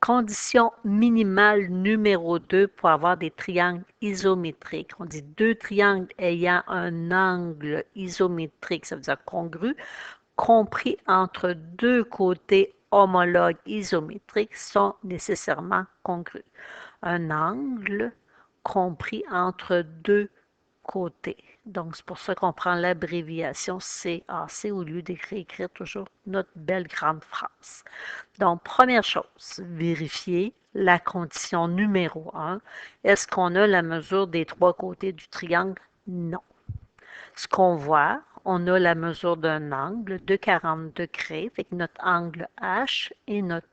Condition minimale numéro 2 pour avoir des triangles isométriques. On dit deux triangles ayant un angle isométrique, ça veut dire congru, compris entre deux côtés homologues isométriques sont nécessairement congrus. Un angle compris entre deux côtés. Donc, c'est pour ça qu'on prend l'abréviation CAC au lieu d'écrire toujours notre belle grande phrase. Donc, première chose, vérifier la condition numéro 1. Est-ce qu'on a la mesure des trois côtés du triangle? Non. Ce qu'on voit, on a la mesure d'un angle de 40 degrés, fait que notre angle H et notre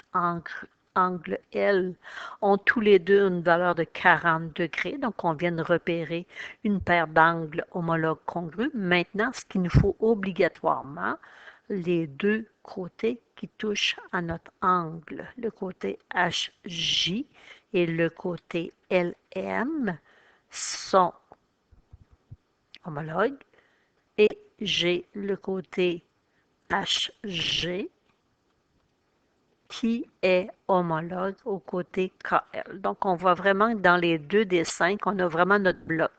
angle L ont tous les deux une valeur de 40 degrés, donc on vient de repérer une paire d'angles homologues congrus. Maintenant, ce qu'il nous faut obligatoirement, les deux côtés qui touchent à notre angle, le côté HJ et le côté LM sont homologues et j'ai le côté HG qui est homologue au côté KL. Donc, on voit vraiment que dans les deux dessins qu'on a vraiment notre bloc.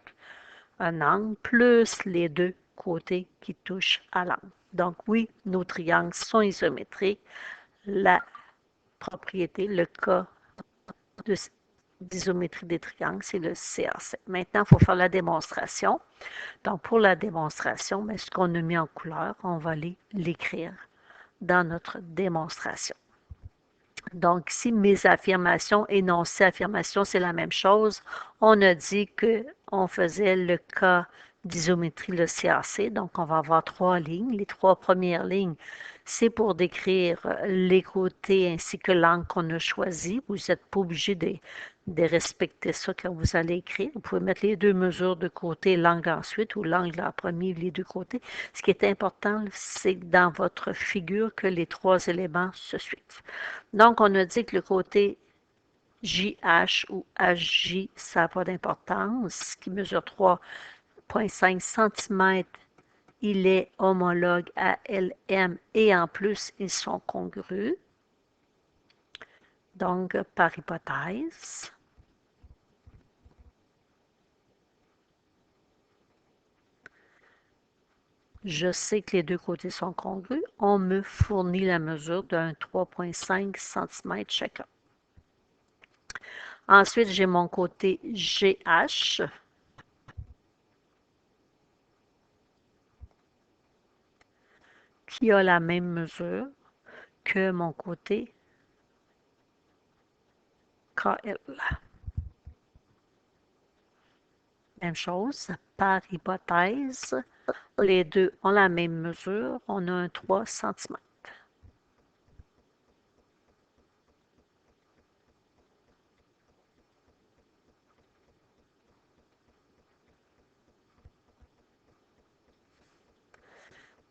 Un angle plus les deux côtés qui touchent à l'angle. Donc, oui, nos triangles sont isométriques. La propriété, le cas d'isométrie des triangles, c'est le CAC. Maintenant, il faut faire la démonstration. Donc, pour la démonstration, mais ce qu'on a mis en couleur, on va aller l'écrire dans notre démonstration. Donc, ici, mes affirmations, énoncés, affirmations, c'est la même chose. On a dit qu'on faisait le cas d'isométrie, le CAC. Donc, on va avoir trois lignes. Les trois premières lignes, c'est pour décrire les côtés ainsi que l'angle qu'on a choisi. Vous n'êtes pas obligé de respecter ça quand vous allez écrire. Vous pouvez mettre les deux mesures de côté, l'angle ensuite, ou l'angle en premier, les deux côtés. Ce qui est important, c'est dans votre figure que les trois éléments se suivent. Donc, on a dit que le côté JH ou HJ, ça n'a pas d'importance, qui mesure 3,5 cm, il est homologue à LM et en plus, ils sont congrus. Donc, par hypothèse, je sais que les deux côtés sont congrus. On me fournit la mesure d'un 3,5 cm chacun. Ensuite, j'ai mon côté GH. Qui a la même mesure que mon côté KL. Même chose, par hypothèse, les deux ont la même mesure, on a un 3 cm.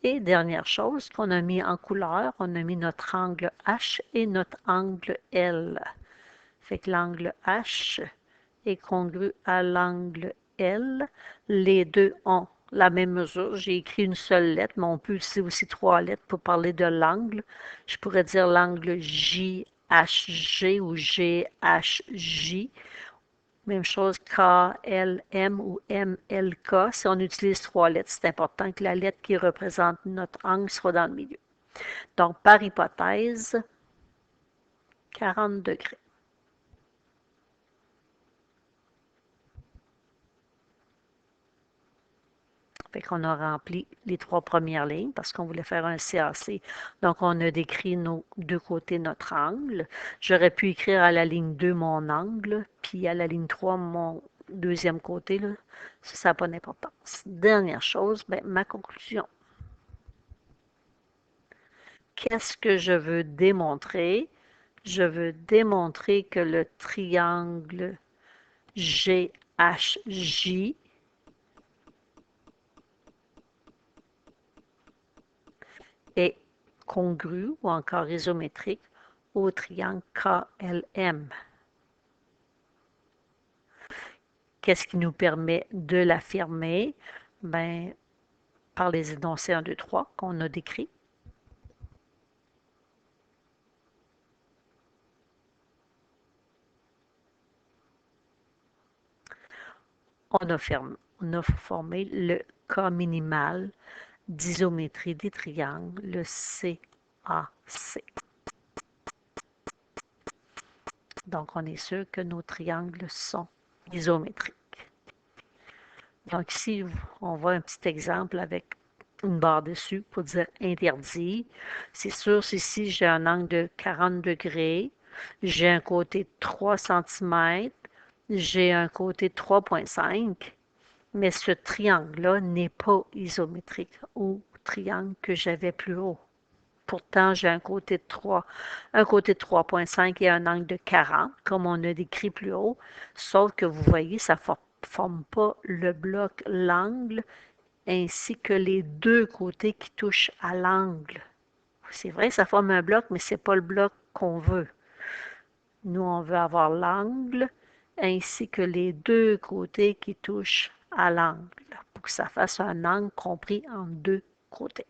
Et dernière chose qu'on a mis en couleur, on a mis notre angle H et notre angle L. Fait que l'angle H est congru à l'angle L. Les deux ont la même mesure. J'ai écrit une seule lettre, mais on peut utiliser aussi trois lettres pour parler de l'angle. Je pourrais dire l'angle JHG ou GHJ. Même chose KLM ou MLK. Si on utilise trois lettres, c'est important que la lettre qui représente notre angle soit dans le milieu. Donc, par hypothèse, 40 degrés. Fait qu'on a rempli les trois premières lignes parce qu'on voulait faire un CAC. Donc, on a décrit nos deux côtés notre angle. J'aurais pu écrire à la ligne 2 mon angle, puis à la ligne 3 mon deuxième côté. Là. Ça n'a pas d'importance. Dernière chose, ben, ma conclusion. Qu'est-ce que je veux démontrer? Je veux démontrer que le triangle GHJ est congru ou encore isométrique au triangle KLM. Qu'est-ce qui nous permet de l'affirmer? Ben, par les énoncés 1, 2, 3 qu'on a décrits. on a formé le cas minimal d'isométrie des triangles, le CAC. Donc, on est sûr que nos triangles sont isométriques. Donc, ici, on voit un petit exemple avec une barre dessus pour dire interdit. C'est sûr, ici, j'ai un angle de 40 degrés, j'ai un côté de 3 cm, j'ai un côté de 3,5, mais ce triangle-là n'est pas isométrique au triangle que j'avais plus haut. Pourtant, j'ai un côté de 3,5 et un angle de 40, comme on a décrit plus haut, sauf que vous voyez, ça ne forme pas le bloc, l'angle, ainsi que les deux côtés qui touchent à l'angle. C'est vrai, ça forme un bloc, mais ce n'est pas le bloc qu'on veut. Nous, on veut avoir l'angle, ainsi que les deux côtés qui touchent à l'angle, pour que ça fasse un angle compris en deux côtés.